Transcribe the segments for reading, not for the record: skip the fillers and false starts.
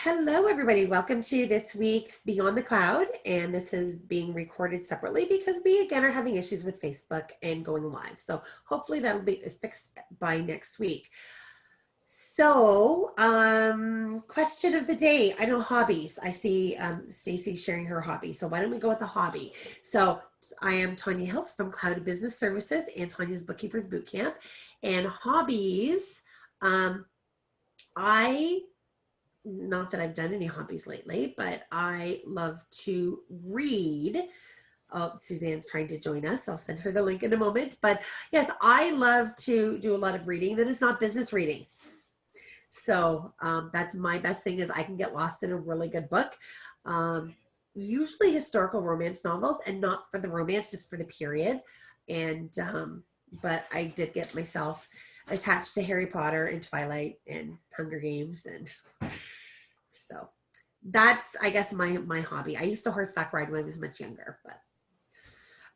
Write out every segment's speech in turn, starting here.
Hello, everybody. Welcome to this week's Beyond the Cloud. And this is being recorded separately because we, again, are having issues with Facebook and going live. So hopefully that'll be fixed by next week. So, question of the day. I know hobbies. I see Stacy sharing her hobby. So why don't we go with the hobby? So I am Tanya Hiltz from Cloud Business Services and Tanya's Bookkeepers Bootcamp. And hobbies, not that I've done any hobbies lately, but I love to read. Oh, Suzanne's trying to join us. I'll send her the link in a moment. But yes, I love to do a lot of reading that is not business reading. So that's my best thing is I can get lost in a really good book. Usually historical romance novels, and not for the romance, just for the period. And but I did get myself attached to Harry Potter and Twilight and Hunger Games, and so that's, I guess, my hobby. I used to horseback ride when I was much younger. But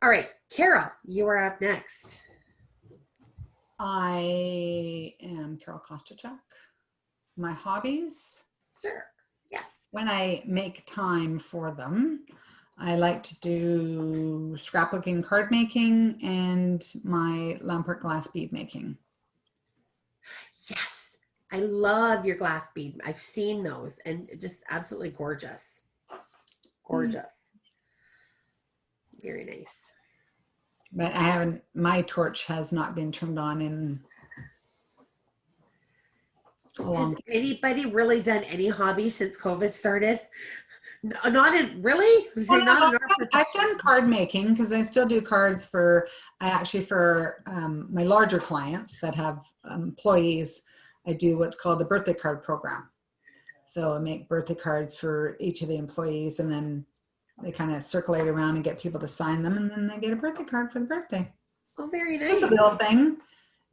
all right, Carol, you are up next. I am Carol Kostachuk. My hobbies? Sure. Yes. When I make time for them, I like to do scrapbooking, card making, and my Lampert glass bead making. Yes, I love your glass bead. I've seen those and just absolutely gorgeous. Gorgeous. Very nice. But I haven't, my torch has not been turned on in a long time. Has anybody really done any hobby since COVID started? Not in, really? Well, no, I've done card making because I still do cards for, my larger clients that have employees. I do what's called the birthday card program. So I make birthday cards for each of the employees, and then they kind of circulate around and get people to sign them, and then they get a birthday card for the birthday. Oh, very nice. It's a little thing.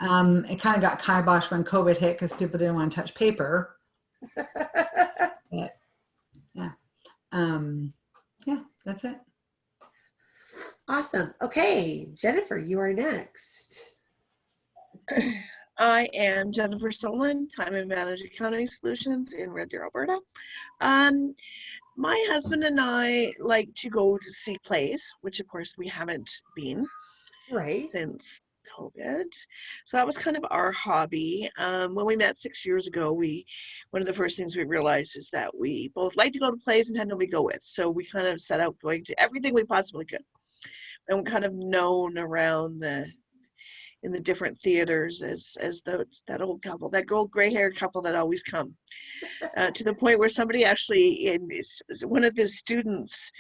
It kind of got kiboshed when COVID hit because people didn't want to touch paper. But, yeah. Yeah, that's it. Awesome. Okay, Jennifer, you are next. I am Jennifer Solon, Time and Managed Accounting Solutions in Red Deer, Alberta. My husband and I like to go to see plays, which of course we haven't been since COVID. So that was kind of our hobby. When we met 6 years ago, one of the first things we realized is that we both like to go to plays and had nobody to go with. So we kind of set out going to everything we possibly could. And we're kind of known around in the different theaters as that old couple, that old gray-haired couple that always come, to the point where somebody actually, one of the students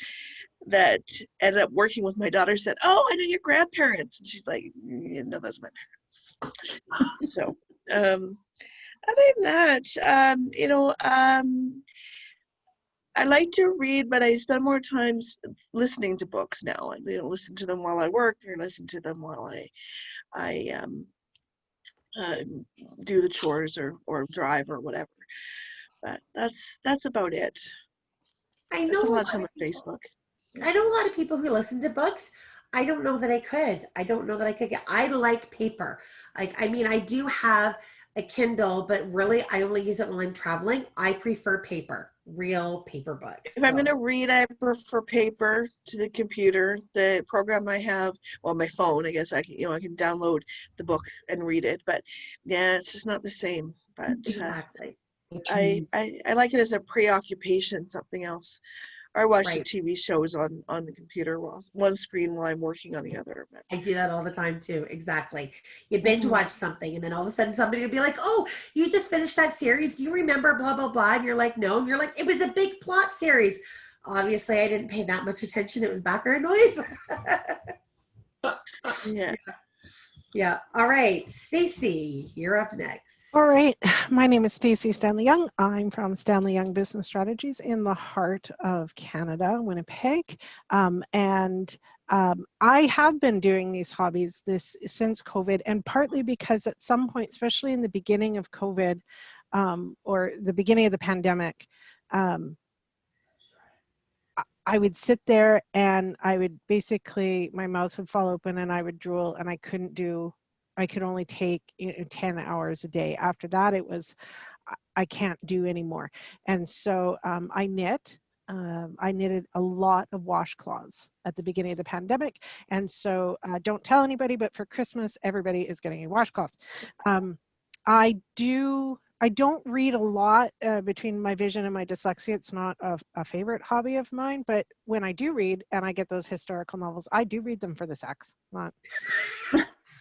that ended up working with my daughter said, "Oh, I know your grandparents," and she's like, "Yeah, no, that's my parents." So, other than that, I like to read, but I spend more time listening to books now. I listen to them while I work, or listen to them while I do the chores or drive or whatever. But that's about it. I know spend a lot of time on Facebook. I know a lot of people who listen to books. I don't know that I could. I don't know that I could I like paper. I do have a Kindle, but really I only use it when I'm traveling. I prefer paper, real paper books. If I'm going to read, I prefer paper to the computer. The program I have, well, my phone, I guess I can download the book and read it. But yeah, it's just not the same. But exactly. I like it as a preoccupation, something else. Or I watch the TV shows on the computer one screen while I'm working on the other. But I do that all the time too. Exactly. You binge watch something and then all of a sudden somebody will be like, "Oh, you just finished that series. Do you remember blah, blah, blah?" And you're like, "No." And you're like, "It was a big plot series." Obviously, I didn't pay that much attention. It was background noise. Yeah. Yeah. All right. Stacy, you're up next. All right. My name is Stacy Stanley Young. I'm from Stanley Young Business Strategies in the heart of Canada, Winnipeg. I have been doing these hobbies since COVID, and partly because at some point, especially in the beginning of COVID or the beginning of the pandemic, I would sit there and I would basically, my mouth would fall open and I would drool, and I could only take 10 hours a day. After that, it was I can't do anymore. And so I knit. I knitted a lot of washcloths at the beginning of the pandemic. And so don't tell anybody, but for Christmas, everybody is getting a washcloth. I don't read a lot between my vision and my dyslexia. It's not a favorite hobby of mine, but when I do read and I get those historical novels, I do read them for the sex. Not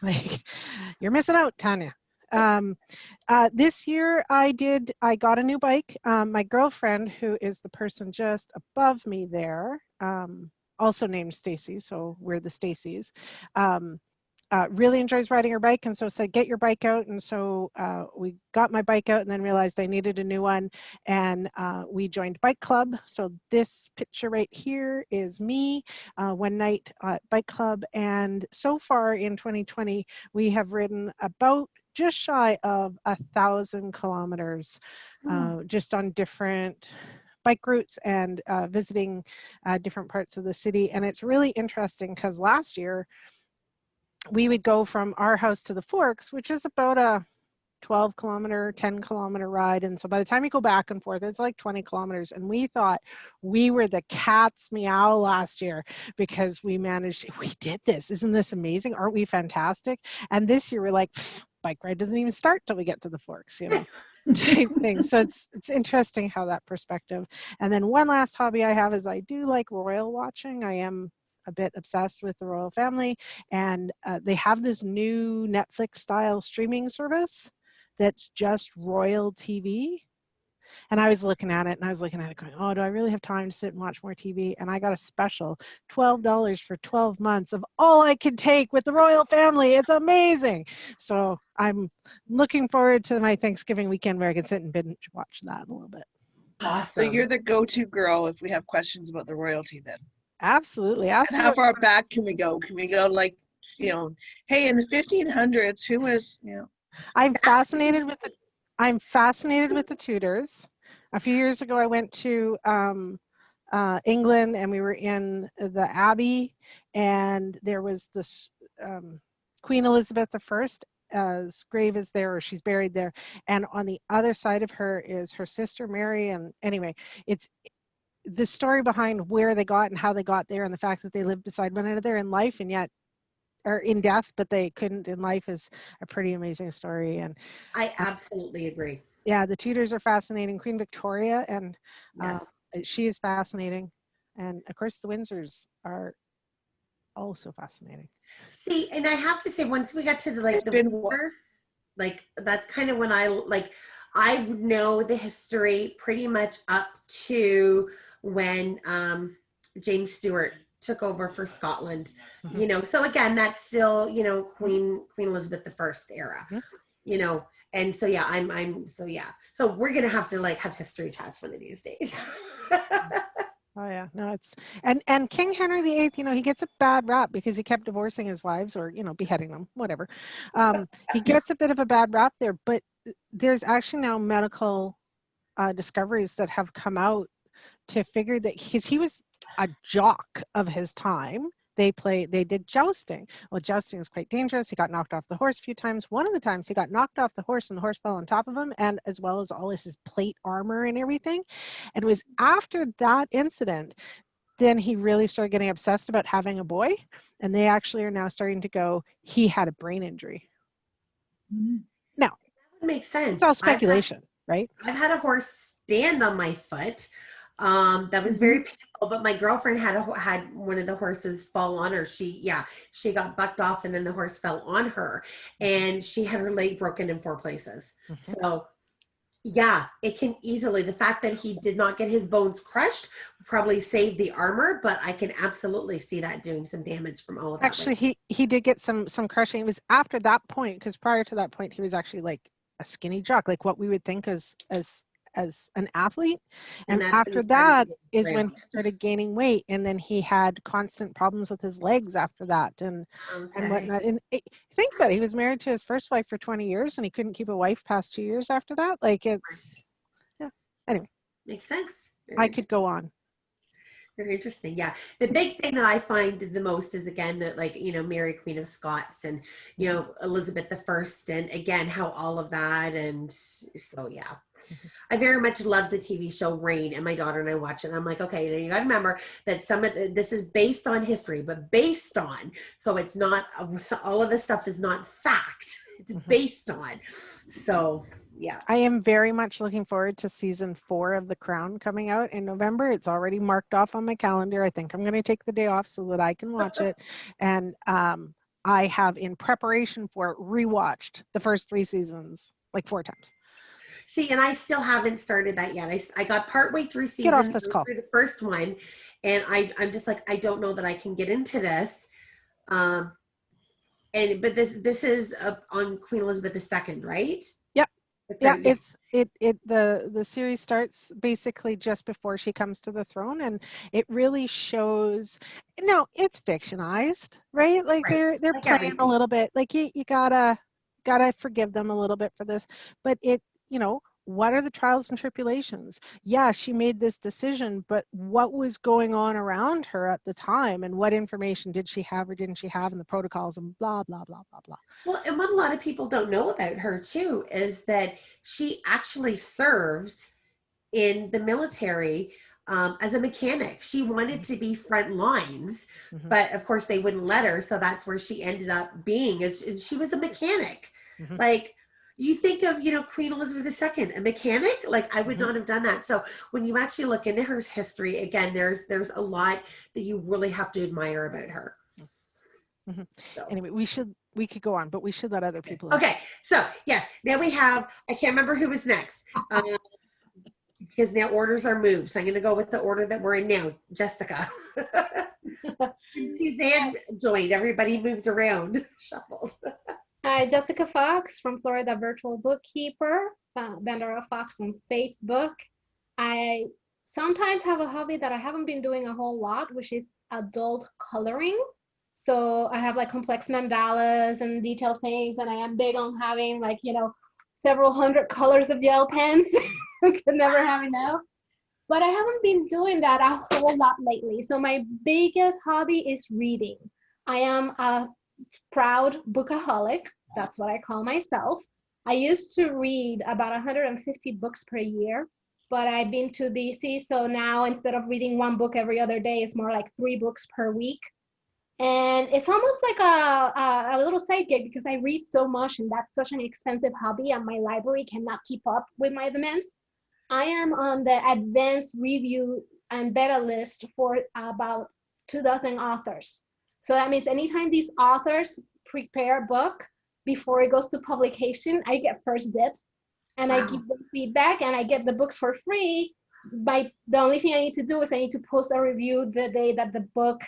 like, you're missing out, Tanya. This year I got a new bike. My girlfriend, who is the person just above me there, also named Stacy, so we're the Stacys, really enjoys riding her bike, and so said, get your bike out. And so we got my bike out and then realized I needed a new one, and we joined bike club. So this picture right here is me one night at bike club, and so far in 2020 we have ridden about just shy of 1,000 kilometers just on different bike routes and visiting different parts of the city. And it's really interesting because last year we would go from our house to the Forks, which is about a 12 kilometer, 10 kilometer ride. And so by the time you go back and forth, it's like 20 kilometers. And we thought we were the cat's meow last year because we did this. Isn't this amazing? Aren't we fantastic? And this year we're like, bike ride doesn't even start till we get to the Forks, type thing. So it's interesting how that perspective. And then one last hobby I have is I do like royal watching. I am a bit obsessed with the royal family, and they have this new Netflix style streaming service that's just royal TV. And I was looking at it going, oh, do I really have time to sit and watch more TV? And I got a special $12 for 12 months of all I could take with the royal family. It's amazing. So I'm looking forward to my Thanksgiving weekend where I can sit and binge watch that a little bit. So Awesome. you're the go-to girl if we have questions about the royalty then. Absolutely. And how far back can we go? Can we go like, hey, in the 1500s, who was, I'm fascinated with the Tudors. A few years ago, I went to England, and we were in the Abbey, and there was this Queen Elizabeth I's grave is there, or she's buried there, and on the other side of her is her sister Mary. And anyway, it's the story behind where they got and how they got there, and the fact that they lived beside one another in life and yet, or in death, but they couldn't in life, is a pretty amazing story. And I absolutely agree. yeah, the Tudors are fascinating. Queen Victoria, and Yes. she is fascinating. And of course, the Windsors are also fascinating. See, and I have to say, once we got to the Windsors, that's kind of when I know the history pretty much up to when James Stewart took over for Scotland. Mm-hmm. So again, that's still Queen Elizabeth I era. Mm-hmm. And so yeah, so we're gonna have to have history chats one of these days. Oh yeah, no, it's and King Henry VIII, he gets a bad rap because he kept divorcing his wives, or beheading them, whatever. He gets a bit of a bad rap there, but there's actually now medical discoveries that have come out to figure that he was a jock of his time. They did jousting. Well, jousting is quite dangerous. He got knocked off the horse a few times. One of the times he got knocked off the horse and the horse fell on top of him, and as well as all his plate armor and everything. And it was after that incident, then he really started getting obsessed about having a boy. And they actually are now starting to go, he had a brain injury. Mm-hmm. That Now, would make sense. It's all speculation, right? I've had a horse stand on my foot. That was very painful, but my girlfriend had one of the horses fall on her. She got bucked off, and then the horse fell on her, and she had her leg broken in 4 places. Mm-hmm. So yeah, it can easily, the fact that he did not get his bones crushed probably saved the armor, but I can absolutely see that doing some damage from all of that. Actually, he did get some crushing. It was after that point, because prior to that point, he was actually like a skinny jock, like what we would think as an athlete. And after that is when he started gaining weight, and then he had constant problems with his legs after that, and whatnot. And think about it, he was married to his first wife for 20 years, and he couldn't keep a wife past 2 years after that. Like, it's yeah. Anyway, makes sense. I could go on. Very interesting. Yeah. The big thing that I find the most is again that like, Mary Queen of Scots and, Elizabeth the First and again, how all of that. And so, yeah, I very much love the TV show Reign and my daughter and I watch it. And I'm like, okay, you got to remember that this is based on history, but based on, so it's not, all of this stuff is not fact. It's based on. So, yeah. I am very much looking forward to season 4 of The Crown coming out in November. It's already marked off on my calendar. I think I'm going to take the day off so that I can watch it. And I have, in preparation for it, rewatched the first 3 seasons like 4 times. See, and I still haven't started that yet. I got partway through Get off through this call. the first one, and I'm just like, I don't know that I can get into this. But this is on Queen Elizabeth II, right? Yep. Yeah, the series starts basically just before she comes to the throne, and it really shows. No, it's fictionized, right? Like they're like playing everything. a little bit. Like you gotta forgive them a little bit for this, but what are the trials and tribulations? Yeah, she made this decision, but what was going on around her at the time, and what information did she have or didn't she have, in the protocols, and blah blah blah blah blah. Well, and what a lot of people don't know about her too is that she actually served in the military as a mechanic. She wanted to be front lines, but of course they wouldn't let her. So that's where she ended up being. And she was a mechanic. Like you think of, Queen Elizabeth II, a mechanic. Like I would not have done that. So when you actually look into her history, again, there's a lot that you really have to admire about her. So. Anyway, we could go on, but we should let other people. Okay, so yes, now we have. I can't remember who was next because now orders are moved. So I'm going to go with the order that we're in now. Jessica, Suzanne joined. Everybody moved around, shuffled. Hi, Jessica Fox from Florida Virtual Bookkeeper, Bandera Fox on Facebook. I sometimes have a hobby that I haven't been doing a whole lot, which is adult coloring. So I have like complex mandalas and detailed things, and I am big on having like, several hundred colors of gel pens. Could never have enough. But I haven't been doing that a whole lot lately. So my biggest hobby is reading. I am a proud bookaholic. That's what I call myself. I used to read about 150 books per year, but I've been too busy. So now instead of reading 1 book every other day, it's more like 3 books per week. And it's almost like a little side gig because I read so much, and that's such an expensive hobby, and my library cannot keep up with my demands. I am on the advanced review and beta list for about 2,000 authors. So that means anytime these authors prepare a book before it goes to publication, I get first dibs, and I give them feedback, and I get the books for free. The only thing I need to do is I need to post a review the day that the book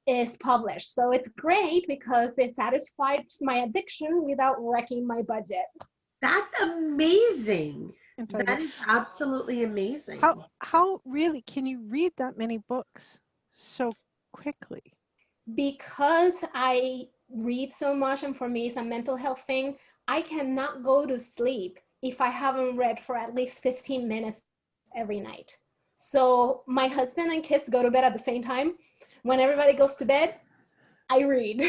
is published. So it's great because it satisfies my addiction without wrecking my budget. That's amazing. That is absolutely amazing. How really can you read that many books so quickly? Because I read so much, and for me it's a mental health thing. I cannot go to sleep if I haven't read for at least 15 minutes every night. So my husband and kids go to bed at the same time. When everybody goes to bed, I read.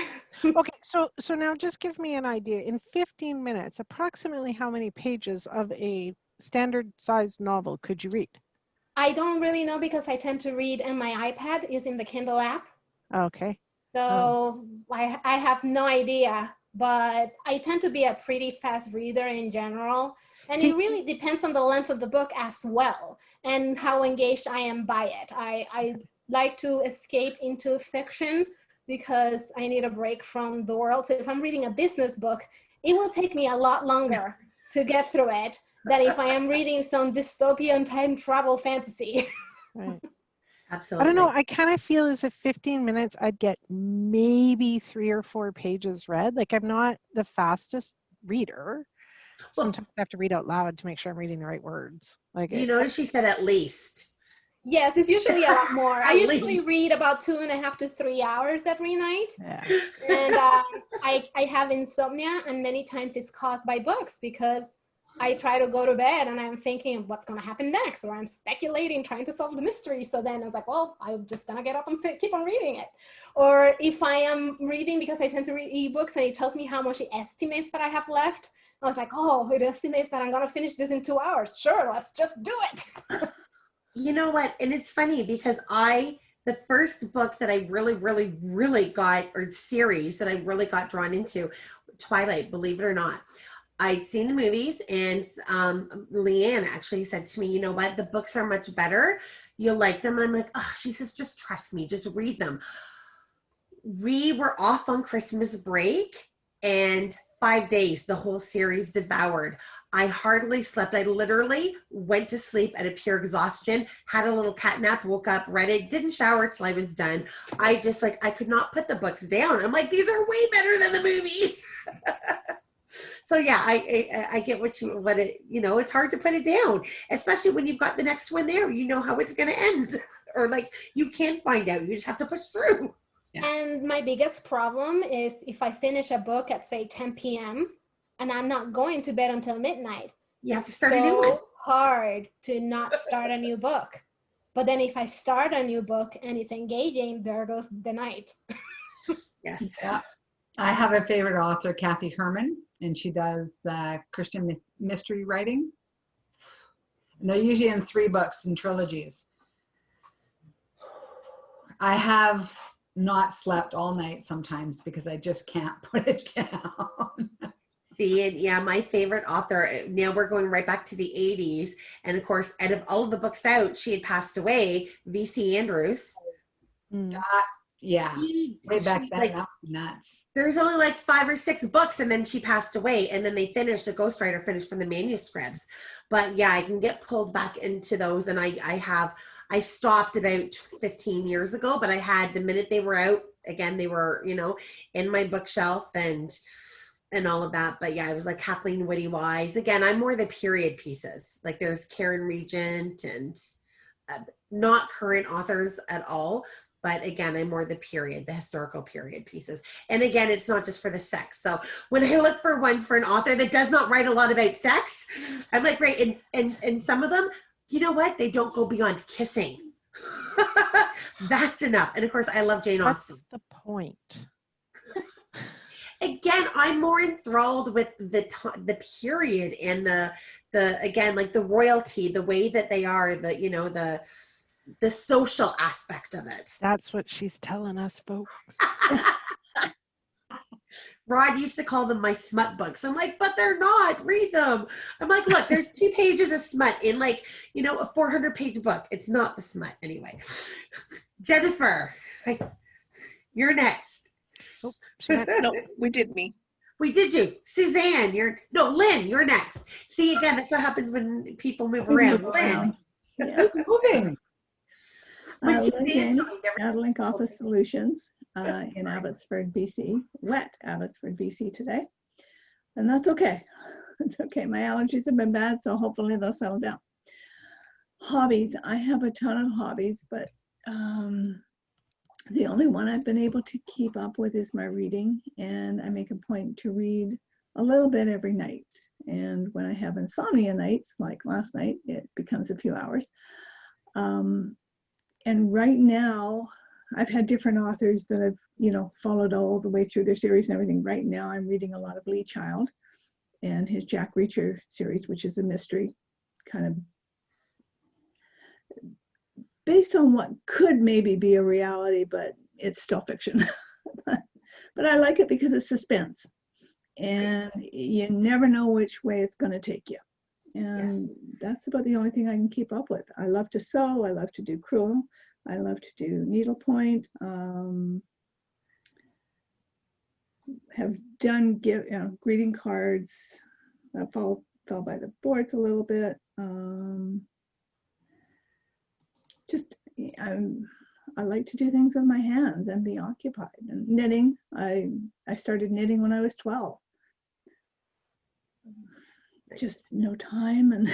Okay, so now just give me an idea. In 15 minutes, approximately how many pages of a standard sized novel could you read? I don't really know because I tend to read in my iPad using the Kindle app. Okay. So I have no idea, but I tend to be a pretty fast reader in general. And it really depends on the length of the book as well and how engaged I am by it. I like to escape into fiction because I need a break from the world. So if I'm reading a business book, it will take me a lot longer to get through it than if I am reading some dystopian time travel fantasy. Right. Absolutely. I don't know. I kind of feel as if 15 minutes, I'd get maybe 3 or 4 pages read. Like I'm not the fastest reader. Sometimes I have to read out loud to make sure I'm reading the right words. Like, do you notice she said at least? Yes, it's usually a lot more. I usually read about 2.5 to 3 hours every night. Yeah. And I have insomnia, and many times it's caused by books because I try to go to bed and I'm thinking what's going to happen next, or I'm speculating, trying to solve the mystery. So then I was like, well, I'm just going to get up and keep on reading it. Or if I am reading, because I tend to read ebooks and it tells me how much it estimates that I have left, I was like, oh, it estimates that I'm going to finish this in 2 hours. Sure, let's just do it. You know what? And it's funny because the first book that I really got, or series that I really got drawn into, Twilight, believe it or not. I'd seen the movies, and Leanne actually said to me, you know what, the books are much better. You'll like them. And I'm like, oh, she says, just trust me, just read them. We were off on Christmas break, and 5 days, the whole series devoured. I hardly slept. I literally went to sleep at a pure exhaustion, had a little cat nap, woke up, read it, didn't shower till I was done. I could not put the books down. I'm like, these are way better than the movies. So yeah, I get it's hard to put it down, especially when you've got the next one there. You know how it's going to end, or like you can't find out. You just have to push through. Yeah. And my biggest problem is if I finish a book at say 10 p.m. and I'm not going to bed until midnight. You have to start a new one. So hard to not start a new book. But then if I start a new book and it's engaging, there goes the night. Yes. Yeah. I have a favorite author, Kathy Herman, and she does Christian mystery writing. And they're usually in 3 books and trilogies. I have not slept all night sometimes because I just can't put it down. See, and yeah, my favorite author, now we're going right back to the 80s. And of course, out of all of the books out, she had passed away, V.C. Andrews. Yeah, way back then, like, that was nuts. There's only like 5 or 6 books, and then she passed away, and then they finished, a ghostwriter finished from the manuscripts. But yeah, I can get pulled back into those, and I stopped about 15 years ago, but I had, the minute they were out, again, they were, in my bookshelf and all of that. But yeah, I was like Kathleen Woody Wise. Again, I'm more the period pieces. Like there's Karen Regent and not current authors at all. But again, I'm more the historical period pieces. And again, it's not just for the sex. So when I look for ones for an author that does not write a lot about sex, I'm like, great. And some of them, you know what? They don't go beyond kissing. That's enough. And of course, I love Jane Austen. That's the point. Again, I'm more enthralled with the period and the again, like the royalty, the way that they are, the social aspect of it. That's what she's telling us, folks. Rod used to call them my smut books. I'm like, but they're not. Read them. I'm like, look, there's 2 pages of smut in a 400-page book. It's not the smut anyway. Jennifer, you're next. Oh, No, we did me. We did you. Suzanne, Lynn, you're next. See, again, that's what happens when people move around. Lynn. Yeah. Moving. Lynn Adlink Office Solutions in Abbotsford, BC. Wet Abbotsford, BC today. And that's okay. It's okay. My allergies have been bad, so hopefully they'll settle down. Hobbies. I have a ton of hobbies, but the only one I've been able to keep up with is my reading. And I make a point to read a little bit every night. And when I have insomnia nights, like last night, it becomes a few hours. And right now, I've had different authors that I've, followed all the way through their series and everything. Right now, I'm reading a lot of Lee Child and his Jack Reacher series, which is a mystery, kind of based on what could maybe be a reality, but it's still fiction. But I like it because it's suspense. And you never know which way it's going to take you. And that's about the only thing I can keep up with. I love to sew. I love to do crewel. I love to do needlepoint. Have done greeting cards. I fell by the boards a little bit. I like to do things with my hands and be occupied. And knitting. I started knitting when I was 12. Just no time, and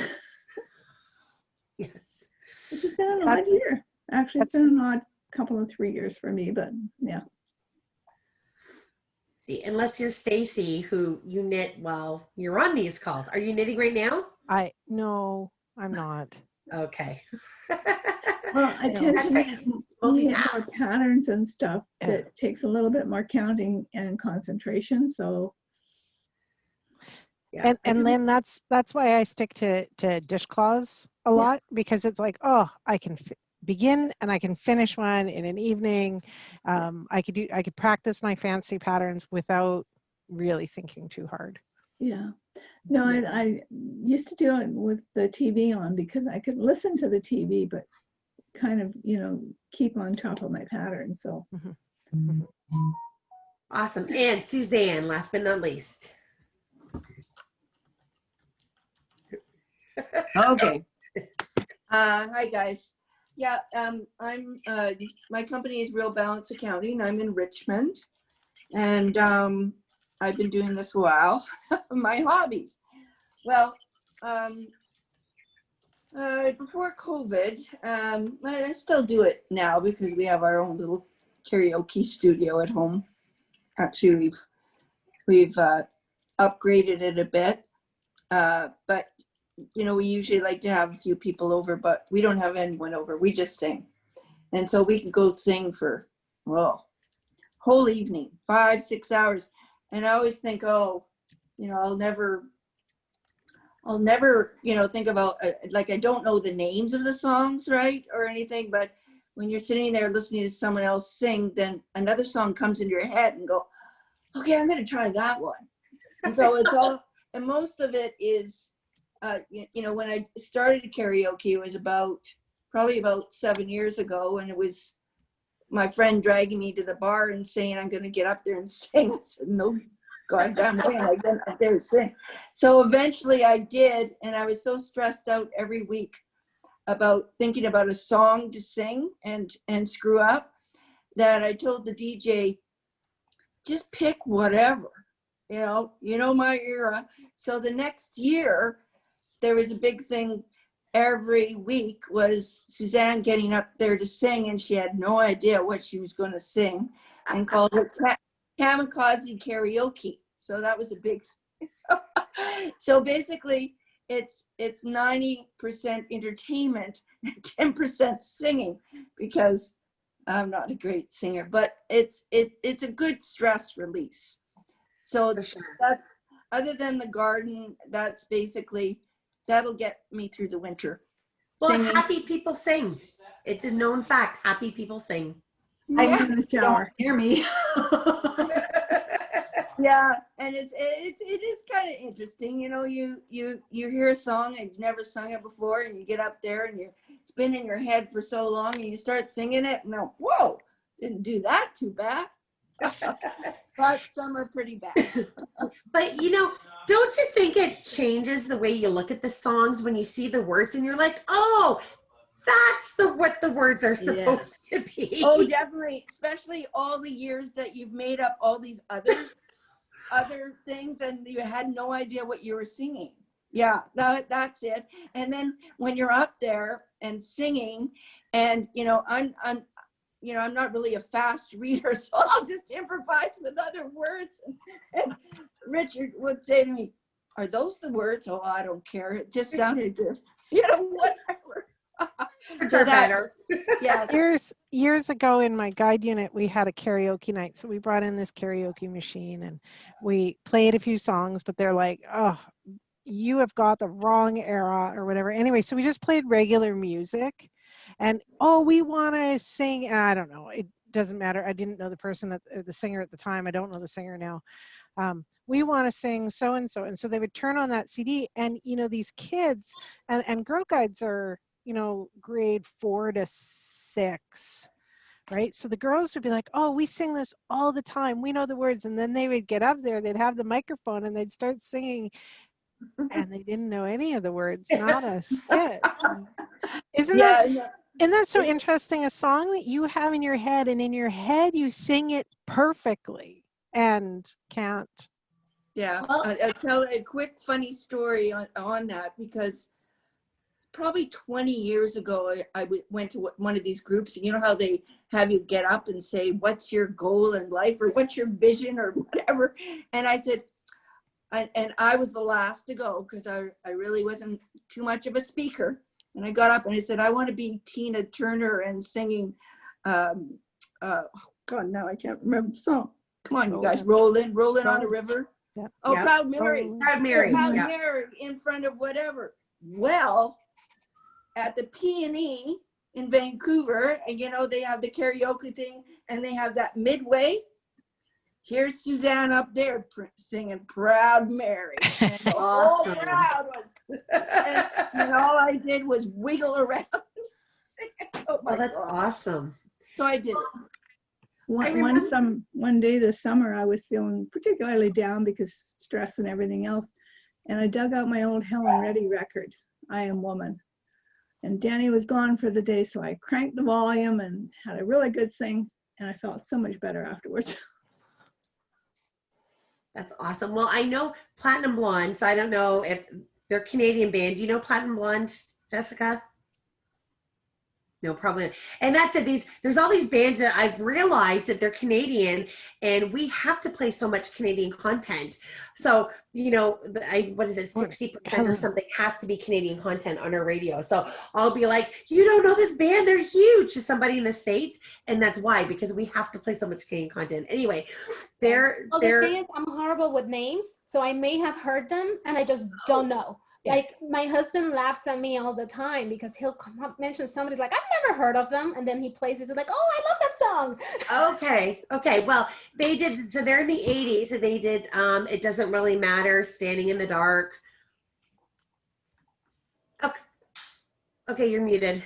Yes. it's just been an odd year. Actually, it's been an odd couple of 3 years for me, but yeah. See, unless you're Stacy, who you knit while you're on these calls. Are you knitting right now? No, I'm not. Okay. Well, I No. tend That's to right. need more Multitask. patterns and stuff Yeah. that takes a little bit more counting and concentration. So Yeah. And then that's why I stick to dishcloths a lot, because it's like, oh, I can begin and I can finish one in an evening. I could practice my fancy patterns without really thinking too hard. yeah. No, I used to do it with the TV on because I could listen to the TV, but kind of, keep on top of my pattern. So Awesome. And Suzanne, last but not least. Okay. Hi guys. Yeah, I'm my company is Real Balance Accounting. I'm in Richmond, and I've been doing this a while. My hobbies. Well, before COVID, I still do it now because we have our own little karaoke studio at home. Actually, we've upgraded it a bit, but we usually like to have a few people over, but we don't have anyone over. We just sing. And so we could go sing for, whole evening, 5-6 hours. And I always think, I'll never, think about, like, I don't know the names of the songs, right? Or anything, but when you're sitting there listening to someone else sing, then another song comes into your head and go, okay, I'm going to try that one. And so it's all, and most of it is, when I started karaoke, it was probably about 7 years ago, and it was my friend dragging me to the bar and saying, I'm going to get up there and sing. I said, no goddamn way am I going up there and sing. So eventually I did, and I was so stressed out every week about thinking about a song to sing and screw up that I told the DJ, just pick whatever, my era. So the next year, there was a big thing every week was Suzanne getting up there to sing, and she had no idea what she was going to sing, and called it kamikaze karaoke. So that was a big thing. So basically it's 90% entertainment and 10% singing, because I'm not a great singer, but it's a good stress release. So that's, other than the garden, that's basically, that'll get me through the winter. Well, Singing. happy people sing. It's a known fact. Happy people sing. I Yeah. sing in the shower. Hear me. Yeah, and it is kind of interesting, you hear a song and you've never sung it before, and you get up there and it's been in your head for so long, and you start singing it, and now, whoa, didn't do that too bad. But some are pretty bad. But don't you think it changes the way you look at the songs when you see the words and you're like, oh, that's what the words are supposed to be? Oh, definitely, especially all the years that you've made up all these other things, and you had no idea what you were singing. Yeah, that's it. And then when you're up there and singing, and I'm not really a fast reader, so I'll just improvise with other words. And Richard would say to me, are those the words? Oh, I don't care. It just sounded good. Whatever. Words are better. Yeah. Years ago in my guide unit, we had a karaoke night. So we brought in this karaoke machine and we played a few songs, but they're like, oh, you have got the wrong era or whatever. Anyway, so we just played regular music. And we want to sing. I don't know. It doesn't matter. I didn't know the person, the singer at the time. I don't know the singer now. We want to sing so and so. And so they would turn on that CD, and these kids and Girl Guides are grade 4 to 6, right? So the girls would be like, oh, we sing this all the time. We know the words. And then they would get up there. They'd have the microphone and they'd start singing. And they didn't know any of the words, not a stitch. Isn't that so interesting? A song that you have in your head, and in your head you sing it perfectly and can't. Yeah, I'll tell a quick funny story on that, because probably 20 years ago, went to one of these groups, and you know how they have you get up and say, what's your goal in life, or what's your vision, or whatever. And I said, and I was the last to go because I really wasn't too much of a speaker. And I got up and I said, I want to be Tina Turner and singing, oh God, now I can't remember the song. Come on, you guys, rolling on a river. Yep. Oh, Yep. Proud Mary. Proud Mary. Proud Yeah. Mary in front of whatever. Well, at the P&E in Vancouver, and you know, they have the karaoke thing, and they have that midway. Here's Suzanne up there singing Proud Mary. And the whole Awesome. crowd was, and all I did was wiggle around. Oh my that's God. awesome. So I did it. One day this summer, I was feeling particularly down because stress and everything else. And I dug out my old Helen Reddy record, I Am Woman. And Danny was gone for the day, so I cranked the volume and had a really good sing. And I felt so much better afterwards. That's awesome. Well, I know Platinum Blonde, so I don't know if they're Canadian band. Do you know Platinum Blonde, Jessica? No, probably not. And that's it. There's all these bands that I've realized that they're Canadian, and we have to play so much Canadian content. So, you know, what is it, 60% or something has to be Canadian content on our radio. So I'll be like, you don't know this band, they're huge, to somebody in the States. And that's why, because we have to play so much Canadian content. Anyway, Well, the thing is, I'm horrible with names, so I may have heard them and I just don't know. Yeah. Like, my husband laughs at me all the time because he'll mention somebody's like, I've never heard of them, and then he plays it, like, oh, I love that song. Okay. Well, they did, so they're in the 80s, and they did It Doesn't Really Matter, Standing in the Dark. Okay, you're muted.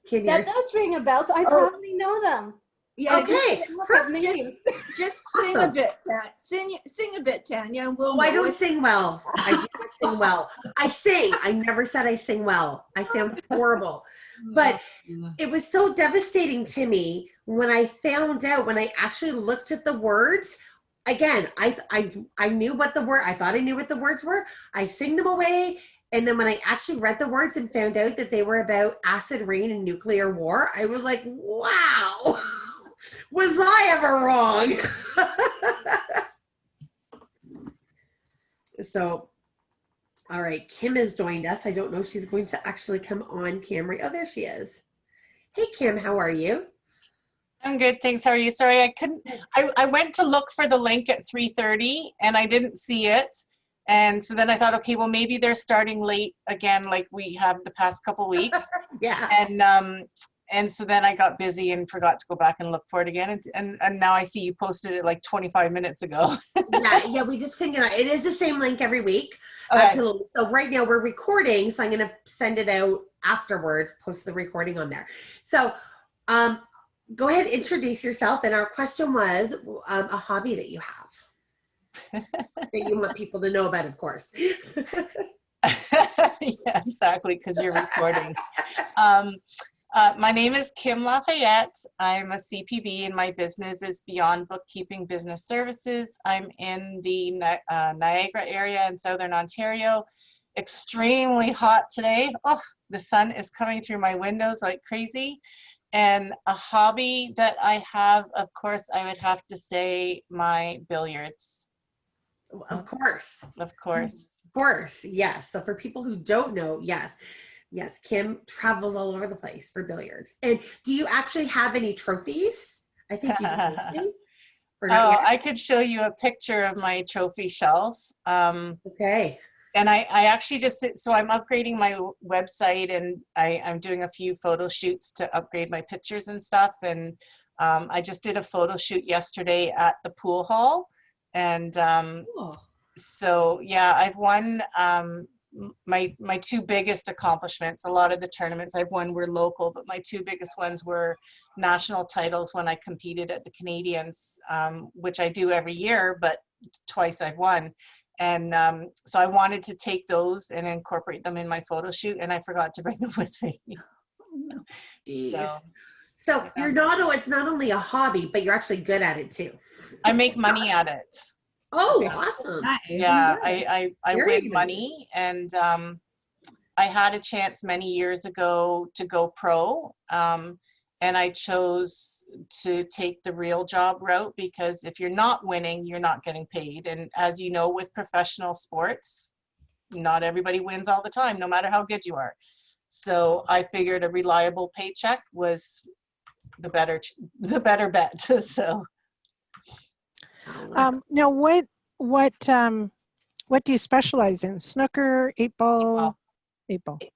Can't hear. That does ring a bell, so I probably know them. Yeah. Okay. Just sing a bit, Tanya. Sing a bit, Tanya. And we'll I don't sing well. I do not sing well. I sing. I never said I sing well. I sound horrible. But it was so devastating to me when I found out, when I actually looked at the words. Again, I knew what the word, I thought I knew what the words were. I sing them away. And then when I actually read the words and found out that they were about acid rain and nuclear war, I was like, wow. Was I ever wrong? So, all right, Kim has joined us. I don't know if she's going to actually come on camera. Oh, there she is. Hey, Kim, how are you? I'm good, thanks. How are you? Sorry, I couldn't. I went to look for the link at 3:30 and I didn't see it. And so then I thought, okay, well, maybe they're starting late again, like we have the past couple weeks. Yeah. And so then I got busy and forgot to go back and look for it again. And now I see you posted it like 25 minutes ago. Yeah, we just couldn't get on. It is the same link every week. Okay. Absolutely. So right now we're recording, so I'm going to send it out afterwards, post the recording on there. So go ahead, introduce yourself. And our question was a hobby that you have that you want people to know about, of course. Yeah, exactly, because you're recording. My name is Kim Lafayette. I'm a CPB and my business is Beyond Bookkeeping Business Services. I'm in the Niagara area in Southern Ontario. Extremely hot today. Oh, the sun is coming through my windows like crazy. And a hobby that I have, of course, I would have to say my billiards. Of course. Of course. Of course, yes. So for people who don't know, yes, Kim travels all over the place for billiards. And do you actually have any trophies? I think you do. I could show you a picture of my trophy shelf. Okay. And I actually just did, so I'm upgrading my website and I'm doing a few photo shoots to upgrade my pictures and stuff. And I just did a photo shoot yesterday at the pool hall. And Cool. So yeah, I've won my two biggest accomplishments. A lot of the tournaments I've won were local, but my two biggest ones were national titles when I competed at the Canadians, which I do every year, but twice I've won. And so I wanted to take those and incorporate them in my photo shoot, and I forgot to bring them with me. So you're not, it's not only a hobby, but you're actually good at it too. I make money at it. Oh, awesome. Yeah, I win money, and I had a chance many years ago to go pro, and I chose to take the real job route, because if you're not winning, you're not getting paid. And as you know, with professional sports, not everybody wins all the time, no matter how good you are. So I figured a reliable paycheck was the better bet. So Now, what do you specialize in? Snooker, eight ball, eight ball. Okay.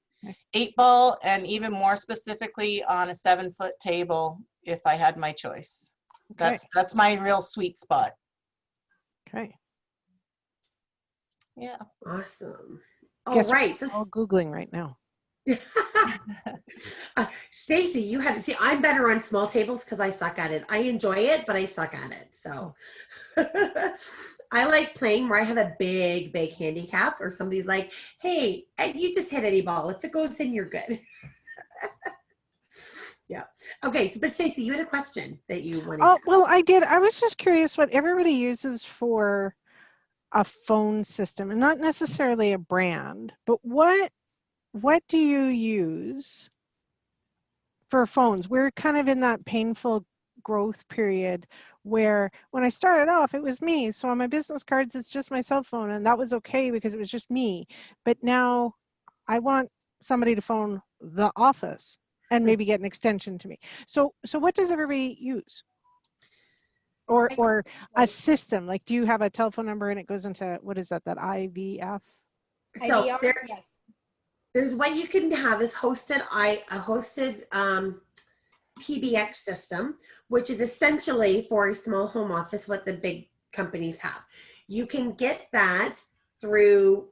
8-ball, and even more specifically on a 7-foot table if I had my choice. Okay. That's my real sweet spot. Okay. Yeah. Awesome. All Guess right. we're all Googling right now. Stacy, you had to see, I'm better on small tables because I suck at it. I enjoy it, but I suck at it. So I like playing where I have a big handicap, or somebody's like, hey, you just hit any ball. If it goes in, you're good. Yeah. Okay. So, but Stacy, you had a question that you wanted. Oh, well, I did. I was just curious what everybody uses for a phone system, and not necessarily a brand, but what do you use for phones? We're kind of in that painful growth period where when I started off, it was me. So on my business cards, it's just my cell phone, and that was okay because it was just me. But now I want somebody to phone the office and maybe get an extension to me. So what does everybody use? Or a system, like, do you have a telephone number and it goes into, what is that IVF? So IVR? Yes. there's what you can have is hosted PBX system, which is essentially for a small home office what the big companies have. You can get that through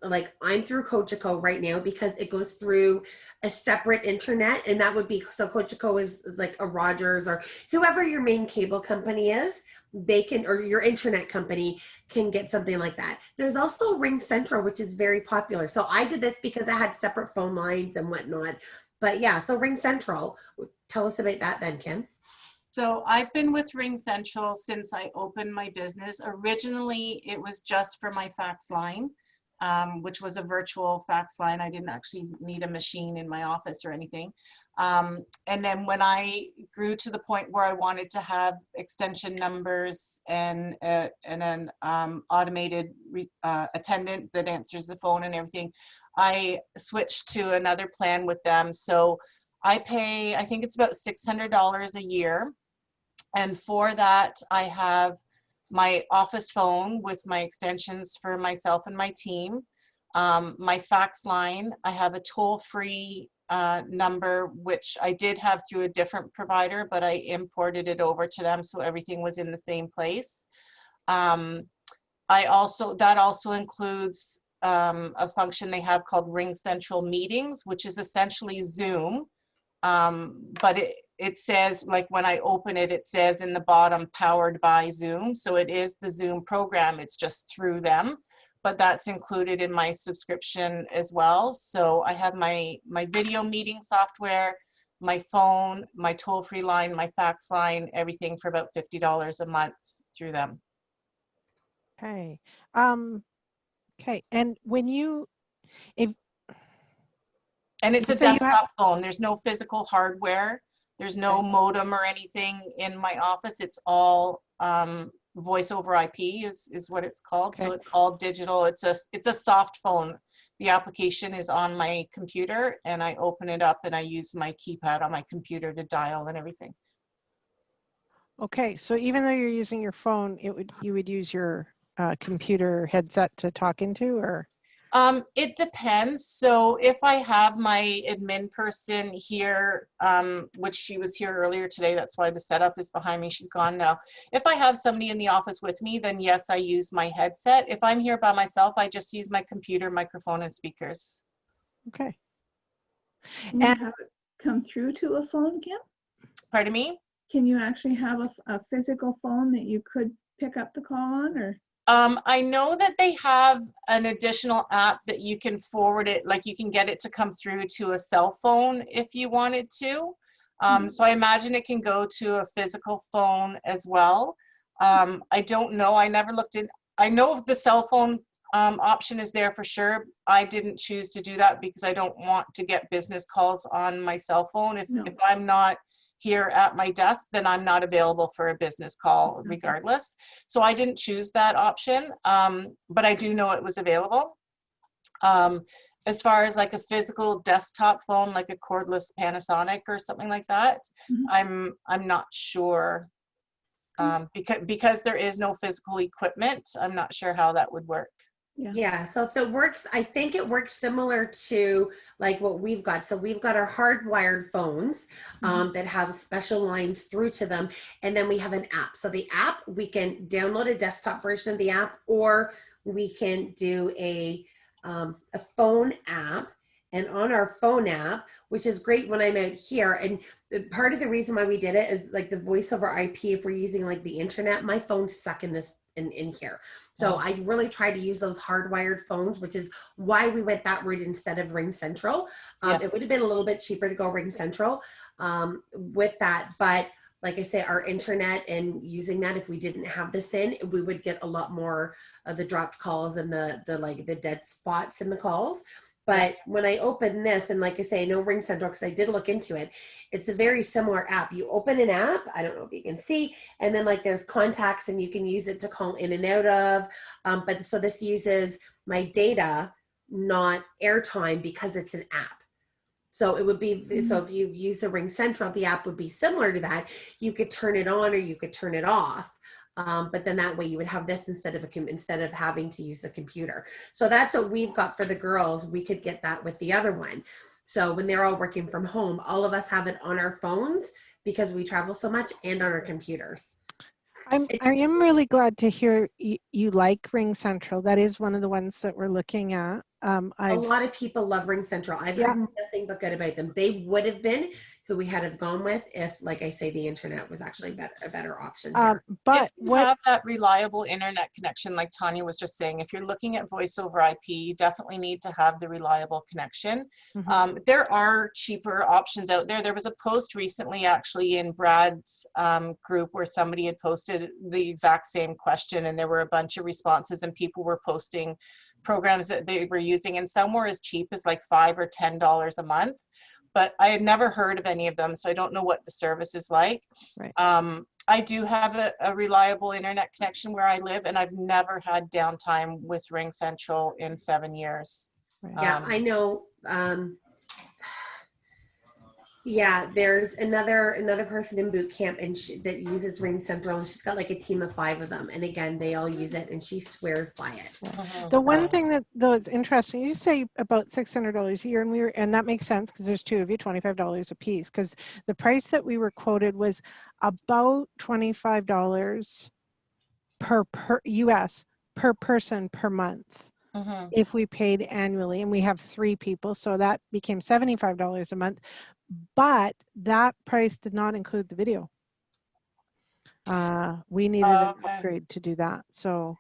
like I'm through Cogeco right now because it goes through a separate internet, and that would be, so Cogeco is like a Rogers or whoever your main cable company is, they can, or your internet company can get something like that. There's also Ring Central, which is very popular. So I did this because I had separate phone lines and whatnot. But yeah, so Ring Central, tell us about that then, Kim. So I've been with Ring Central since I opened my business. Originally, it was just for my fax line, which was a virtual fax line. I didn't actually need a machine in my office or anything. And then when I grew to the point where I wanted to have extension numbers and an automated attendant that answers the phone and everything, I switched to another plan with them. So I pay, I think it's about $600 a year. And for that, I have my office phone with my extensions for myself and my team. My fax line, I have a toll-free number, which I did have through a different provider, but I imported it over to them, so everything was in the same place. That also includes a function they have called Ring Central Meetings, which is essentially Zoom. But it says, like when I open it, it says in the bottom, powered by Zoom. So it is the Zoom program, it's just through them, but that's included in my subscription as well. So I have my video meeting software, my phone, my toll-free line, my fax line, everything for about $50 a month through them. Okay. Okay. And when you, and it's a desktop phone. There's no physical hardware. There's no modem or anything in my office. It's all voice over IP is what it's called. Okay. So it's all digital. It's a soft phone. The application is on my computer, and I open it up and I use my keypad on my computer to dial and everything. Okay, so even though you're using your phone, you would use your computer headset to talk into, or? It depends. So if I have my admin person here, which she was here earlier today, that's why the setup is behind me. She's gone now. If I have somebody in the office with me, then yes, I use my headset. If I'm here by myself, I just use my computer, microphone, and speakers. Okay. Can you have it come through to a phone, Kim? Pardon me? Can you actually have a physical phone that you could pick up the call on, or? I know that they have an additional app that you can forward it, like you can get it to come through to a cell phone if you wanted to. So I imagine it can go to a physical phone as well. I don't know. I never looked in. I know the cell phone option is there for sure. I didn't choose to do that because I don't want to get business calls on my cell phone. If I'm not here at my desk, then I'm not available for a business call regardless. So I didn't choose that option, but I do know it was available. As far as like a physical desktop phone, like a cordless Panasonic or something like that, I'm not sure. Because there is no physical equipment, I'm not sure how that would work. Yeah, so if it works, I think it works similar to like what we've got. So we've got our hardwired phones that have special lines through to them. And then we have an app. So the app, we can download a desktop version of the app, or we can do a phone app. And on our phone app, which is great when I'm out here, and part of the reason why we did it is like the voice over IP, if we're using like the internet, my phone's stuck in this in here. So I really try to use those hardwired phones, which is why we went that route instead of Ring Central. It would have been a little bit cheaper to go Ring Central with that. But like I say, our internet and using that, if we didn't have this in, we would get a lot more of the dropped calls and the dead spots in the calls. But when I open this, and like I say, no Ring Central, because I did look into it, it's a very similar app. You open an app, I don't know if you can see, and then like there's contacts and you can use it to call in and out of. But so this uses my data, not airtime, because it's an app. So it would be, so if you use the Ring Central, the app would be similar to that. You could turn it on or you could turn it off. But then that way you would have this instead of having to use the computer. So that's what we've got for the girls. We could get that with the other one. So when they're all working from home, all of us have it on our phones because we travel so much, and on our computers. I am really glad to hear you like Ring Central. That is one of the ones that we're looking at. A lot of people love Ring Central. I've heard nothing but good about them. They would have been who we had have gone with if, like I say, the internet was actually a better option here. But if you have that reliable internet connection, like Tanya was just saying, if you're looking at voice over IP, you definitely need to have the reliable connection. There are cheaper options out there. There was a post recently actually in Brad's group where somebody had posted the exact same question, and there were a bunch of responses, and people were posting programs that they were using, and some were as cheap as like $5 or $10 a month, but I had never heard of any of them, so I don't know what the service is like. I do have a reliable internet connection where I live, and I've never had downtime with Ring Central in 7 years. Yeah, I know. Yeah, there's another person in Bootcamp, and that uses Ring Central, and she's got like a team of 5 of them, and again, they all use it, and she swears by it. The one thing that though is interesting, you say about $600 a year, and that makes sense because there's 2 of you, $25 a piece, because the price that we were quoted was about $25 per US per person per month. If we paid annually, and we have 3 people, so that became $75 a month. But that price did not include the video. We needed an upgrade to do that. So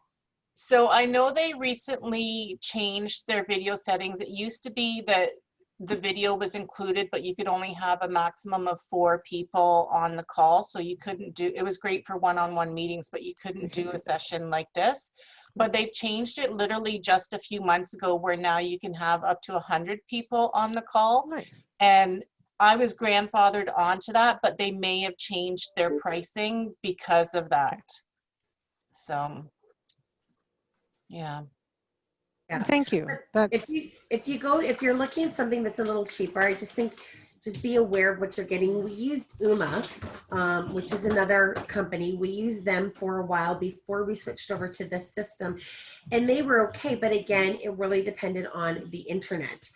I know they recently changed their video settings. It used to be that the video was included, but you could only have a maximum of 4 people on the call. So you couldn't do, it was great for one-on-one meetings, but you couldn't do a session like this. But they've changed it literally just a few months ago, where now you can have up to 100 people on the call. Nice. And I was grandfathered onto that, but they may have changed their pricing because of that. So, yeah. Thank you. That's if you're looking at something that's a little cheaper, I just think just be aware of what you're getting. We used Uma, which is another company. We used them for a while before we switched over to this system, and they were okay. But again, it really depended on the internet.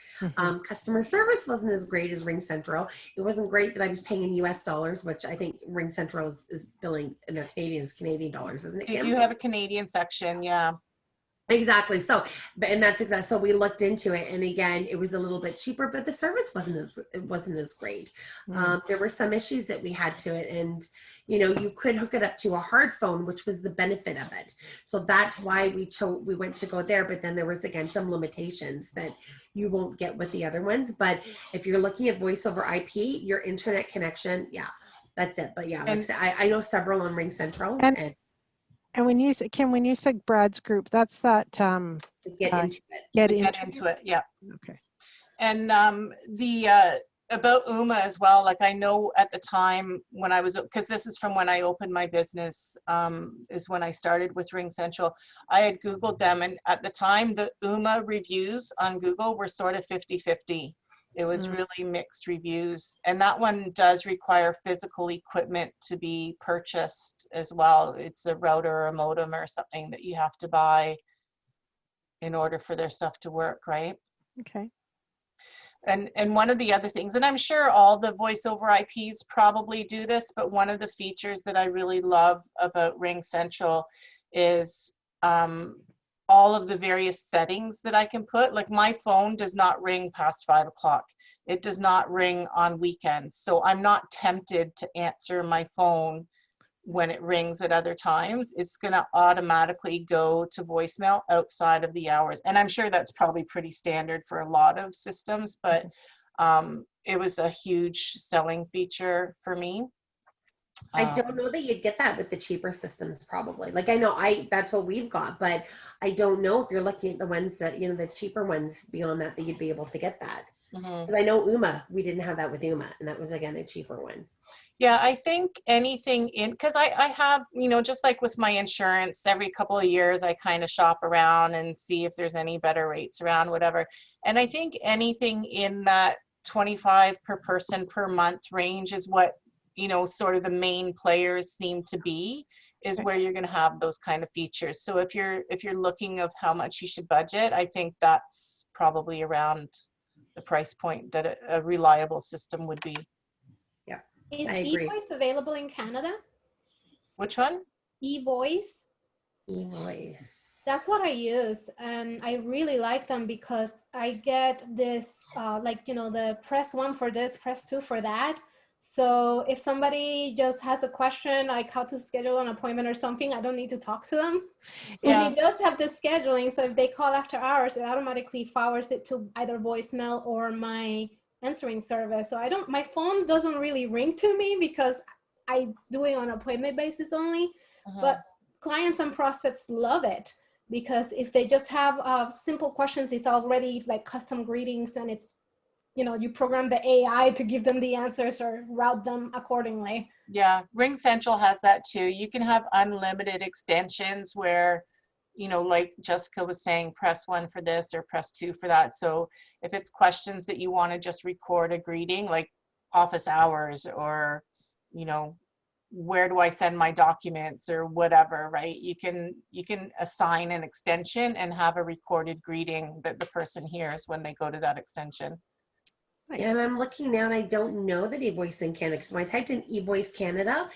Customer service wasn't as great as Ring Central. It wasn't great that I was paying in US dollars, which I think Ring Central is billing in their Canadian dollars, isn't it? They do have a Canadian section, yeah. Exactly. So, and that's exactly, so we looked into it, and again, it was a little bit cheaper, but the service wasn't as great. There were some issues that we had to it, and you could hook it up to a hard phone, which was the benefit of it. So that's why we went to go there. But then there was again some limitations that you won't get with the other ones. But if you're looking at voice over IP, your internet connection, yeah, that's it. But yeah, like I know several on Ring Central. And when you said, Kim, when you said Brad's group, that's that Get uh, into it. get Get into. into it, yeah. Okay. And about UMA as well, like I know at the time when I was, because this is from when I opened my business, is when I started with Ring Central. I had Googled them, and at the time the UMA reviews on Google were sort of 50-50. It was really mixed reviews, and that one does require physical equipment to be purchased as well. It's a router or a modem or something that you have to buy in order for their stuff to work, right? Okay. And one of the other things, and I'm sure all the voice over IPs probably do this, but one of the features that I really love about Ring Central is all of the various settings that I can put. Like my phone does not ring past 5 o'clock. It does not ring on weekends. So I'm not tempted to answer my phone when it rings at other times. It's going to automatically go to voicemail outside of the hours. And I'm sure that's probably pretty standard for a lot of systems, but it was a huge selling feature for me. I don't know that you'd get that with the cheaper systems probably. Like I know that's what we've got, but I don't know if you're looking at the ones that, you know, the cheaper ones beyond that you'd be able to get that. Because I know UMA, we didn't have that with UMA, and that was again a cheaper one. Yeah, I think anything in, because I have, you know, just like with my insurance, every couple of years I kind of shop around and see if there's any better rates around, whatever. And I think anything in that 25 per person per month range is what, you know, sort of the main players seem to be, is where you're going to have those kind of features. So if you're looking of how much you should budget, I think that's probably around the price point that a reliable system would be. Is I agree. eVoice available in Canada? Which one? eVoice. eVoice. That's what I use, and I really like them because I get this, like, you know, the press 1 for this, press 2 for that. So if somebody just has a question, like how to schedule an appointment or something, I don't need to talk to them. Yeah. And it does have the scheduling, so if they call after hours, it automatically forwards it to either voicemail or my answering service. So my phone doesn't really ring to me because I do it on appointment basis only. But clients and prospects love it because if they just have simple questions, it's already like custom greetings, and it's, you know, you program the AI to give them the answers or route them accordingly. Yeah, Ring Central has that too. You can have unlimited extensions where, you know, like Jessica was saying, press 1 for this or press 2 for that. So if it's questions that you want to just record a greeting, like office hours, or, you know, where do I send my documents or whatever, right? You can assign an extension and have a recorded greeting that the person hears when they go to that extension. Nice. Yeah, and I'm looking now, and I don't know that eVoice in Canada, because when I typed in eVoice Canada,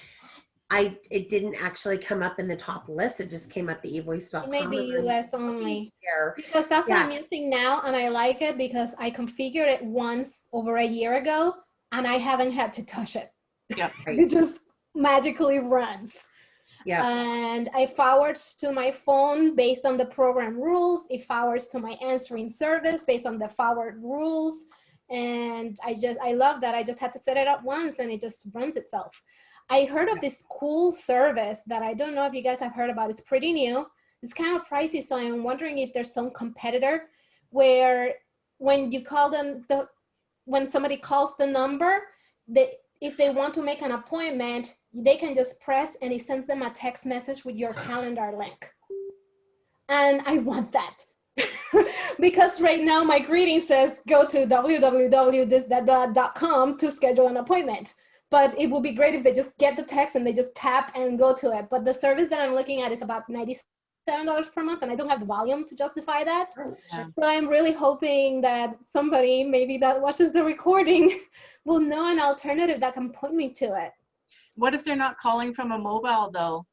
it didn't actually come up in the top list. It just came up the eVoice.com. It may be US only. Here. Because that's what I'm using now, and I like it because I configured it once over a year ago, and I haven't had to touch it. Yeah, It just magically runs. Yeah. And I forwards to my phone based on the program rules. It forwards to my answering service based on the forward rules. And I love that. I just had to set it up once and it just runs itself. I heard of this cool service that I don't know if you guys have heard about. It's pretty new. It's kind of pricey, so I'm wondering if there's some competitor where when you call them, when somebody calls the number, if they want to make an appointment, they can just press and it sends them a text message with your calendar link. And I want that. Because right now my greeting says go to www.this.com to schedule an appointment. But it would be great if they just get the text and they just tap and go to it. But the service that I'm looking at is about $97 per month, and I don't have the volume to justify that. Yeah. So I'm really hoping that somebody maybe that watches the recording will know an alternative that can point me to it. What if they're not calling from a mobile though?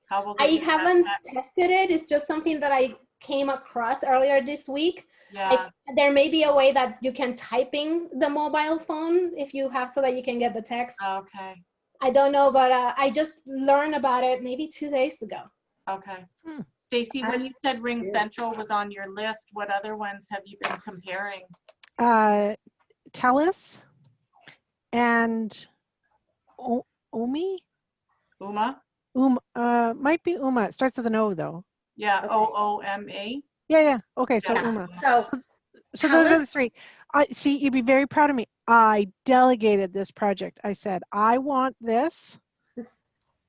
How will they I haven't tested it. It's just something that I came across earlier this week. Yeah. There may be a way that you can type in the mobile phone if you have, so that you can get the text. Okay. I don't know, but I just learned about it maybe 2 days ago. Okay. Stacy, when you said Ring Central was on your list, what other ones have you been comparing? TELUS and UMA. UMA? Might be Uma. It starts with an O though. Yeah, Okay. OOMA. Yeah. Okay, so Yeah. Uma. So So tell those are us- the three. I see. You'd be very proud of me. I delegated this project. I said, I want this.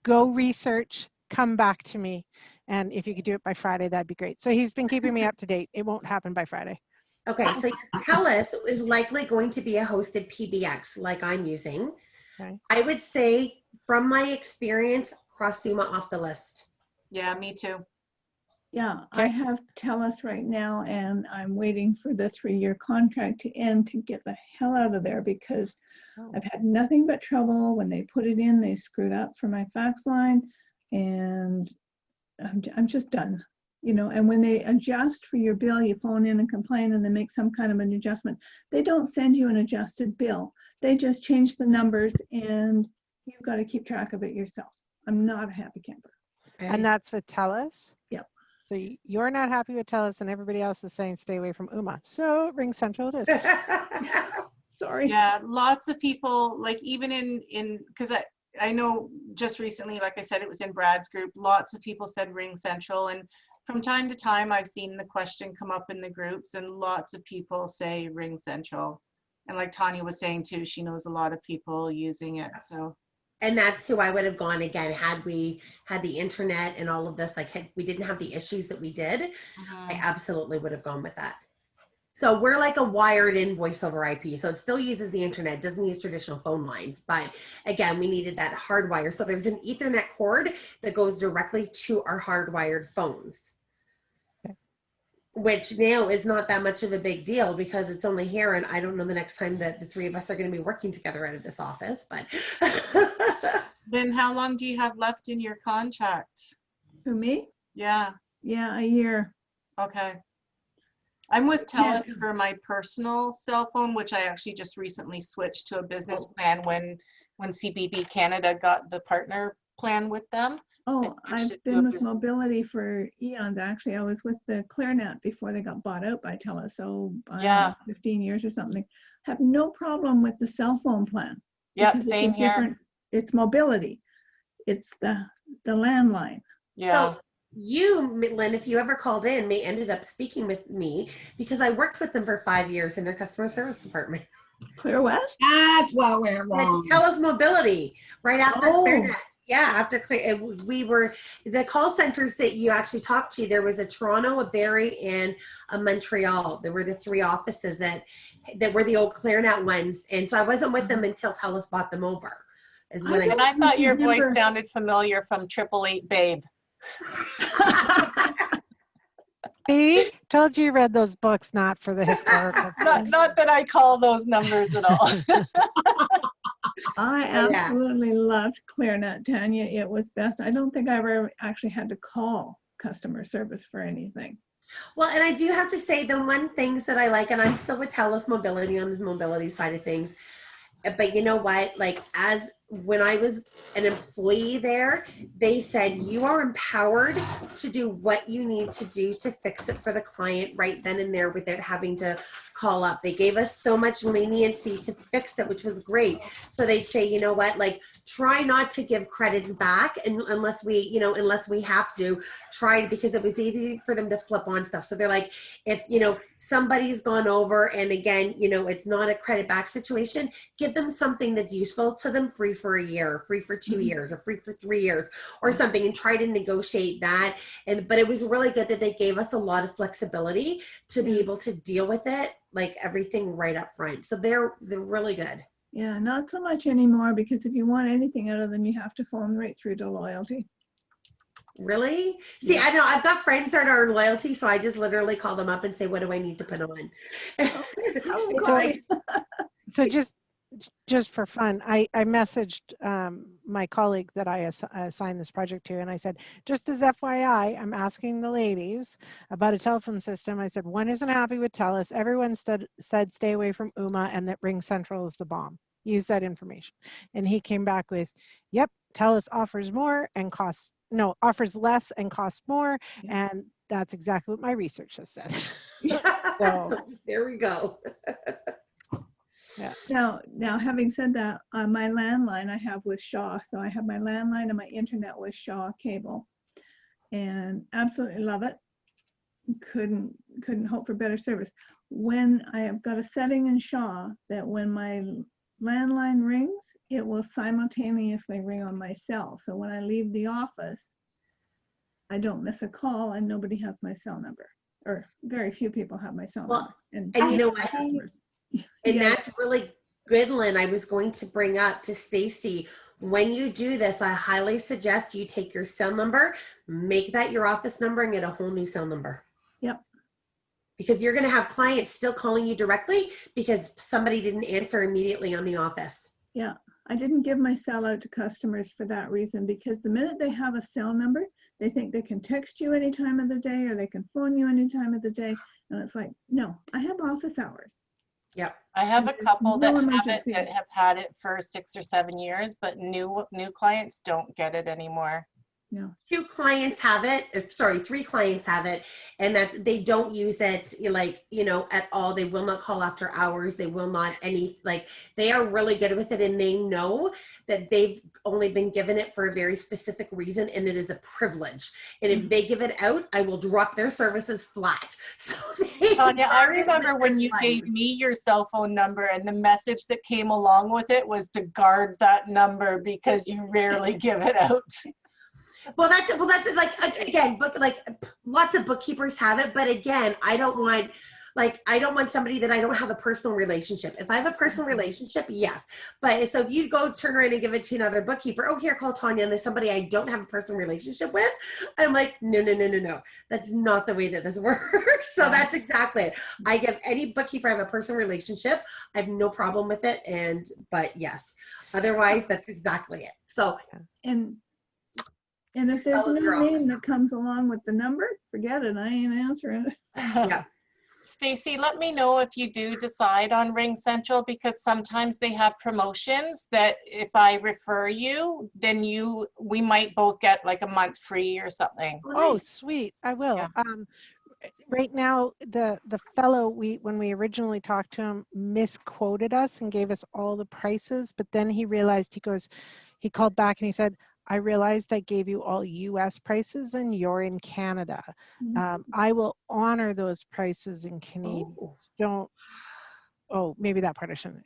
Go research. Come back to me. And if you could do it by Friday, that'd be great. So he's been keeping me up to date. It won't happen by Friday. Okay, so your TELUS is likely going to be a hosted PBX like I'm using. Okay. I would say from my experience, cross Suma off the list. Yeah, me too. Yeah, I Okay. have TELUS right now, and I'm waiting for the 3-year contract to end to get the hell out of there because Oh. I've had nothing but trouble. When they put it in, they screwed up for my fax line, and I'm just done. You know, and when they adjust for your bill, you phone in and complain and they make some kind of an adjustment. They don't send you an adjusted bill. They just change the numbers and you've got to keep track of it yourself. I'm not a happy camper. And that's with TELUS? Yep. So you're not happy with TELUS and everybody else is saying stay away from Uma. So Ring Central it is. Sorry. Yeah, lots of people, like even in because I know just recently, like I said, it was in Brad's group, lots of people said Ring Central, and from time to time I've seen the question come up in the groups and lots of people say Ring Central. And like Tanya was saying too, she knows a lot of people using it. So And that's who I would have gone again had we had the internet and all of this. Like, if we didn't have the issues that we did, I absolutely would have gone with that. So we're like a wired in voice over IP. So it still uses the internet, doesn't use traditional phone lines. But again, we needed that hardwire. So there's an Ethernet cord that goes directly to our hardwired phones. Okay. Which now is not that much of a big deal because it's only here, and I don't know the next time that the three of us are going to be working together out of this office, but. then how long do you have left in your contract? Who, me? Yeah, Yeah, a year. okay. I'm with TELUS Yeah. for my personal cell phone, which I actually just recently switched to a business plan when CBB Canada got the partner plan with them. Oh, I switched I've it to a been with business. mobility for eons. Actually, I was with the ClearNet before they got bought out by TELUS. So I don't Yeah. know, 15 years or something. Have no problem with the cell phone plan. Yep, because same here. It's mobility. It's the landline. Yeah. So you, Lynn, if you ever called in, may ended up speaking with me because I worked with them for 5 years in their customer service department. Clear West? That's what went Like wrong. TELUS Mobility, right after Oh. ClearNet. Yeah, after we were the call centers that you actually talked to. There was a Toronto, a Barrie, and a Montreal. There were the 3 offices that were the old ClearNet ones, and so I wasn't with them until TELUS bought them over. Is when And I thought your voice remember- sounded familiar from 888 Babe. See, told you read those books, not for the historical. Not that I call those numbers at all. I Yeah. absolutely loved ClearNet, Tanya. It was best. I don't think I ever actually had to call customer service for anything. Well, and I do have to say the one things that I like, and I'm still with TELUS Mobility on the mobility side of things. But you know what? Like, as when I was an employee there, they said you are empowered to do what you need to do to fix it for the client right then and there without having to call up. They gave us so much leniency to fix it, which was great. So they'd say, you know what, like, try not to give credits back unless we have to try, because it was easy for them to flip on stuff. So they're like, if, somebody's gone over and again, it's not a credit back situation, give them something that's useful to them, free for a year, free for 2 years, or free for 3 years or something, and try to negotiate that. But it was really good that they gave us a lot of flexibility to be able to deal with it, like everything right up front. So they're really good. Yeah, not so much anymore, because if you want anything out of them, you have to phone right through to loyalty. Really? See, I know I've got friends that are in loyalty, so I just literally call them up and say, what do I need to put on? So just for fun, I messaged my colleague that I assigned this project to, and I said, just as FYI, I'm asking the ladies about a telephone system. I said, one isn't happy with TELUS. Everyone said stay away from UMA, and that Ring Central is the bomb. Use that information. And he came back with, yep, TELUS offers offers less and costs more. And that's exactly what my research has said. So there we go. Now, having said that, my landline I have with Shaw. So I have my landline and my internet with Shaw cable, and absolutely love it. Couldn't hope for better service. When I have got a setting in Shaw that when my landline rings, it will simultaneously ring on my cell. So when I leave the office, I don't miss a call, and nobody has my cell number, or very few people have my cell number. And you know what? Customers. And Yeah. that's really good, Lynn. I was going to bring up to Stacy, when you do this, I highly suggest you take your cell number, make that your office number, and get a whole new cell number. Yep. Because you're going to have clients still calling you directly because somebody didn't answer immediately on the office. Yeah, I didn't give my cell out to customers for that reason, because the minute they have a cell number, they think they can text you any time of the day or they can phone you any time of the day. And it's like, no, I have office hours. Yep. I have a There's couple no that have it emergency. that have had it for 6 or 7 years, but new clients don't get it anymore. No. 2 clients have it. Sorry, 3 clients have it, and they don't use it like, you know, at all. They will not call after hours. They will not they are really good with it, and they know that they've only been given it for a very specific reason, and it is a privilege. And if they give it out, I will drop their services flat. So Tanya, I remember when you gave me your cell phone number, and the message that came along with it was to guard that number because you rarely give it out. Well, that's like, again, but like lots of bookkeepers have it. But again, I don't want somebody that I don't have a personal relationship. If I have a personal relationship, yes. But so if you go turn around and give it to another bookkeeper, oh, here, call Tanya, and there's somebody I don't have a personal relationship with, I'm like, no. That's not the way that this works. So that's exactly it. I give any bookkeeper I have a personal relationship, I have no problem with it. But yes, otherwise, that's exactly it. So, And if there's Cell is your no office name that number. comes along with the number, forget it. I ain't answering it. Yeah. Stacy, let me know if you do decide on Ring Central, because sometimes they have promotions that if I refer you, then we might both get like a month free or something. Oh, sweet. I will. Yeah. Right now, the fellow, when we originally talked to him, misquoted us and gave us all the prices, but then he realized, he called back and he said, I realized I gave you all US prices and you're in Canada. I will honor those prices in Canadian. Maybe that part I shouldn't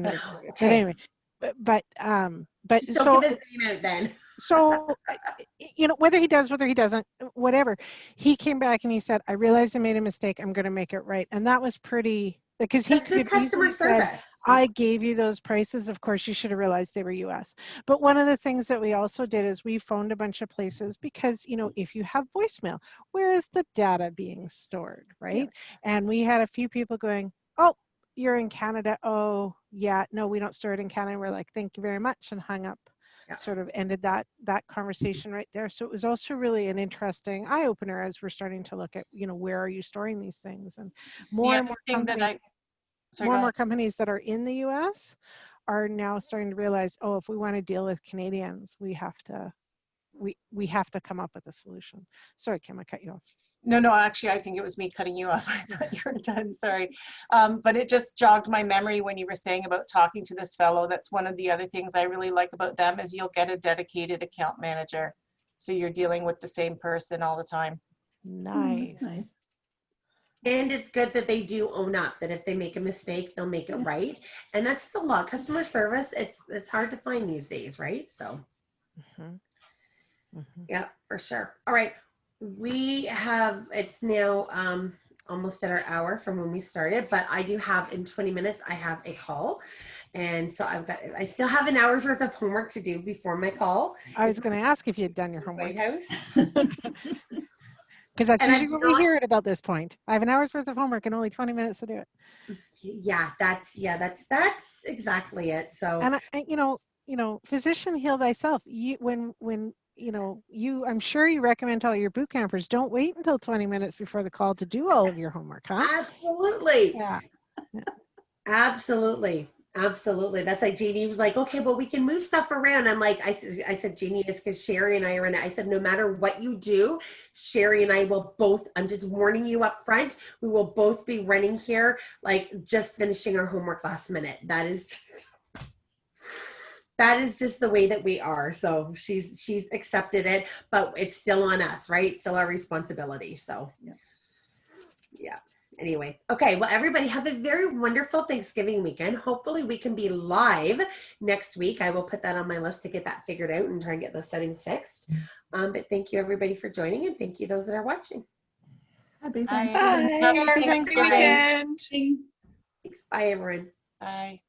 have recorded. Okay. But anyway, but Just don't so, give his name out then. So, you know, whether he does, whether he doesn't, whatever, he came back and he said, I realized I made a mistake. I'm going to make it right. And that was pretty, because he could customer service. Said, I gave you those prices. Of course, you should have realized they were US. But one of the things that we also did is we phoned a bunch of places because, you know, if you have voicemail, where is the data being stored, right? Yes. And we had a few people going, oh, you're in Canada. Oh, yeah, no, we don't store it in Canada. We're like, thank you very much, and hung up. Yeah. Sort of ended that conversation right there. So it was also really an interesting eye opener as we're starting to look at, you know, where are you storing these things, and more and more companies that are in the US are now starting to realize, oh, if we want to deal with Canadians, we have to come up with a solution. Sorry, Kim, I cut you off. No, actually, I think it was me cutting you off. I thought you were done, sorry. But it just jogged my memory when you were saying about talking to this fellow. That's one of the other things I really like about them is you'll get a dedicated account manager. So you're dealing with the same person all the time. Nice. And it's good that they do own up, that if they make a mistake, they'll make it right. And that's just a lot. Customer service, it's hard to find these days, right? So, yeah, for sure. All right. It's now almost at our hour from when we started, but I do have, in 20 minutes, I have a call. And so I still have an hour's worth of homework to do before my call. I was going to ask if you had done your homework. White House. Because that's usually what we hear at about this point. I have an hour's worth of homework and only 20 minutes to do it. Yeah, that's exactly it. So, and you know, physician, heal thyself. I'm sure you recommend to all your boot campers, don't wait until 20 minutes before the call to do all of your homework, huh? Absolutely. Yeah. Absolutely. Absolutely. That's like Jeannie was like, okay, well, we can move stuff around. I'm like, I said, Jeannie, is because Sherry and I are in it. I said, no matter what you do, Sherry and I will both, I'm just warning you up front, we will both be running here, like just finishing our homework last minute. That is just the way that we are. So she's accepted it, but it's still on us, right? Still our responsibility. So yeah. Anyway, okay. Well, everybody have a very wonderful Thanksgiving weekend. Hopefully we can be live next week. I will put that on my list to get that figured out and try and get those settings fixed. But thank you everybody for joining, and thank you those that are watching. Happy Bye. Thanksgiving. Bye. Happy Thanksgiving. weekend. Thanks. Bye everyone. Bye.